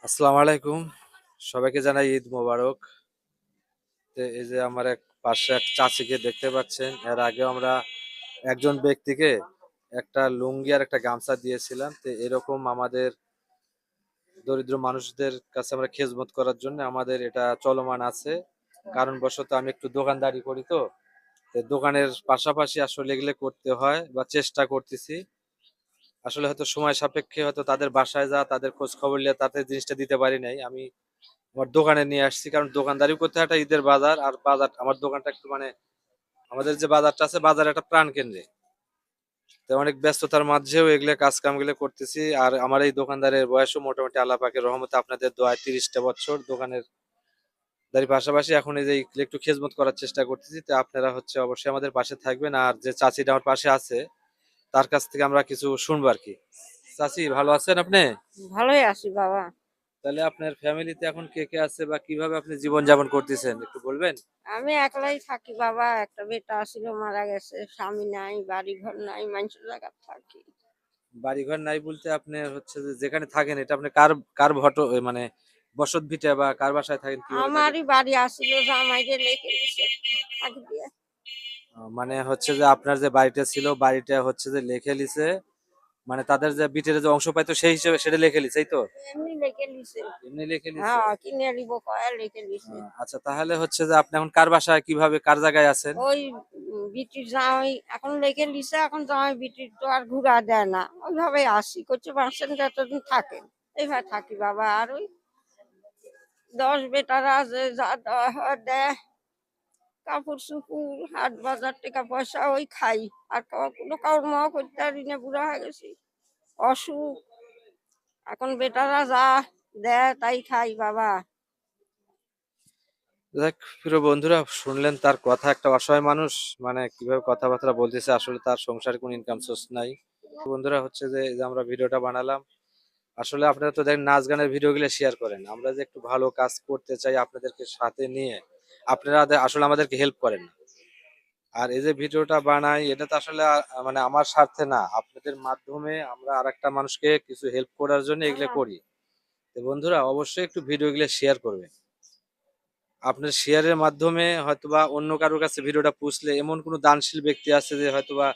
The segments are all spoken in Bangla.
আসসালামু আলাইকুম। সবাইকে জানাই ঈদ মোবারক। এই যে আমার এক পাশে এক চাচিকে দেখতে পাচ্ছেন। এর আগেও আমরা একজন ব্যক্তিকে একটা লুঙ্গি আর একটা গামছা দিয়েছিলাম। এরকম আমাদের দরিদ্র মানুষদের কাছে আমরা খেদমত করার জন্য আমাদের এটা চলমান আছে। কারণবশত আমি একটু দোকানদারি করি তো দোকানের পাশাপাশি আসলে এগুলো করতে হয় বা চেষ্টা করতেছি। আসলে হয়তো সময় সাপেক্ষে হয়তো তাদের বাসায় তাদের খোঁজ খবর নিয়ে তাদের জিনিসটা দিতে পারি নাই। আমি আমার দোকানে নিয়ে আসছি, কারণ দোকানদারি করতে হয়, একটা ঈদের বাজার, আর বাজার আমার দোকানটা একটু মানে আমাদের যে বাজারটা আছে বাজার একটা প্রাণ কেন্দ্রে। তো অনেক ব্যস্ততার মাঝেও এগুলো কাজ কাম গুলো করতেছি। আর আমার এই দোকানদারের বয়সও মোটামুটি আল্লাহ পাকের রহমতে আপনাদের দোয়ায় 30টা বছর দোকানের দাঁড়ি পাশাপাশি এখন এই যে একটু খেজমত করার চেষ্টা করতেছি। তো আপনারা হচ্ছে অবশ্যই আমাদের পাশে থাকবেন, আর যে চাচিটা আমার পাশে আছে তার কাছ থেকে আমরা কিছু শুনবো আর কি। চাচি, ভালো আছেন আপনি? ভালোই আছি বাবা। তাহলে আপনার ফ্যামিলিতে এখন কে কে আছে বা কিভাবে আপনি জীবন যাপন করতেছেন একটু বলবেন? আমি একলাই থাকি বাবা, একটা বেটা ছিল মারা গেছে, স্বামী নাই, বাড়ি ঘর নাই, মানুষের জায়গা থাকি। বাড়িঘর নাই বলতে আপনি হচ্ছে যে যেখানে থাকেন এটা আপনি কার কার মানে বসত ভিটা বা কার বাসায় থাকেন, কিভাবে থাকেন? আমারই বাড়ি আসছিল, জামাইকে রেখে দিছে থাকি দিয়ে। মানে হচ্ছে যে আপনার যে বাড়িটা ছিল বাড়িটা হচ্ছে যে লিখে লিছে, মানে তাদের যে বিটের যে অংশ পাইতো সেই হিসেবে সেটা লিখে লিছে, এই তো? এমনি রেখে দিছে। এমনি লিখে লিছে। হ্যাঁ, কিনে নিব কয়ে রেখে দিছে। আচ্ছা, তাহলে হচ্ছে যে আপনি এখন কার বাসায় কিভাবে কার জায়গায় আছেন? ওই বিটির জামাই এখন রেখে দিছে, এখন জামাই বিটির তো আর ঘুরা দেয় না, ওইভাবে আসি করছে বাঁচছেন যতদিন থাকেন এইভাবে থাকি বাবা। আর ওই 10 বেটারা যে যা দেওয়া হয় দেয়, কাপড় চুপুর হাট বাজার টাকা পয়সা ওই খাই। আর কোনো কর্ম করতে পারি না, বুড়া হয়ে গেছি, অসুখ। এখন বেটারা যা দেয় তাই খাই বাবা। দেখ, প্রিয় বন্ধুরা, শুনলেন তার কথা। একটা অসহায় মানুষ মানে কিভাবে কথাবার্তা বলতেছে, আসলে তার সংসারে কোনো ইনকাম সোর্স নাই। বন্ধুরা হচ্ছে যে এই যে আমরা ভিডিওটা বানালাম, আসলে আপনারা তো দেখেন নাচ গানের ভিডিও গুলো শেয়ার করেন, আমরা যে একটু ভালো কাজ করতে চাই আপনাদেরকে সাথে নিয়ে, আপনারা আসলে আমাদেরকে হেল্প করেন না। আর এই যে ভিডিওটা বানাই এটা তো আসলে মানে আমার স্বার্থে না, আপনাদের মাধ্যমে আমরা আরেকটা মানুষকে কিছু হেল্প করার জন্য এগুলো করি। তো বন্ধুরা অবশ্যই একটু ভিডিও গুলো শেয়ার করবেন। আপনার শেয়ারের মাধ্যমে হয়তোবা অন্য কারোর কাছে ভিডিওটা পৌঁছলে এমন কোনো দানশীল ব্যক্তি আছে যে হয়তোবা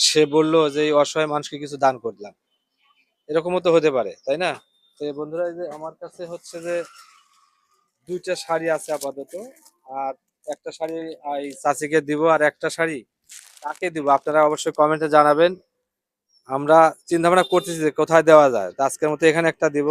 সে বললো যে এই অসহায় মানুষকে কিছু দান করলাম, এরকমও তো হতে পারে, তাই না? তো বন্ধুরা, এই যে আমার কাছে হচ্ছে যে দুইটা শাড়ি আছে আপাতত। আর একটা শাড়ি এই চাচিকে দিব, আর একটা শাড়ি কাকে দিব আপনারা অবশ্যই কমেন্টে জানাবেন। আমরা চিন্তা ভাবনা করতেছি যে কোথায় দেওয়া যায়। তো আজকের মতো এখানে একটা দিব।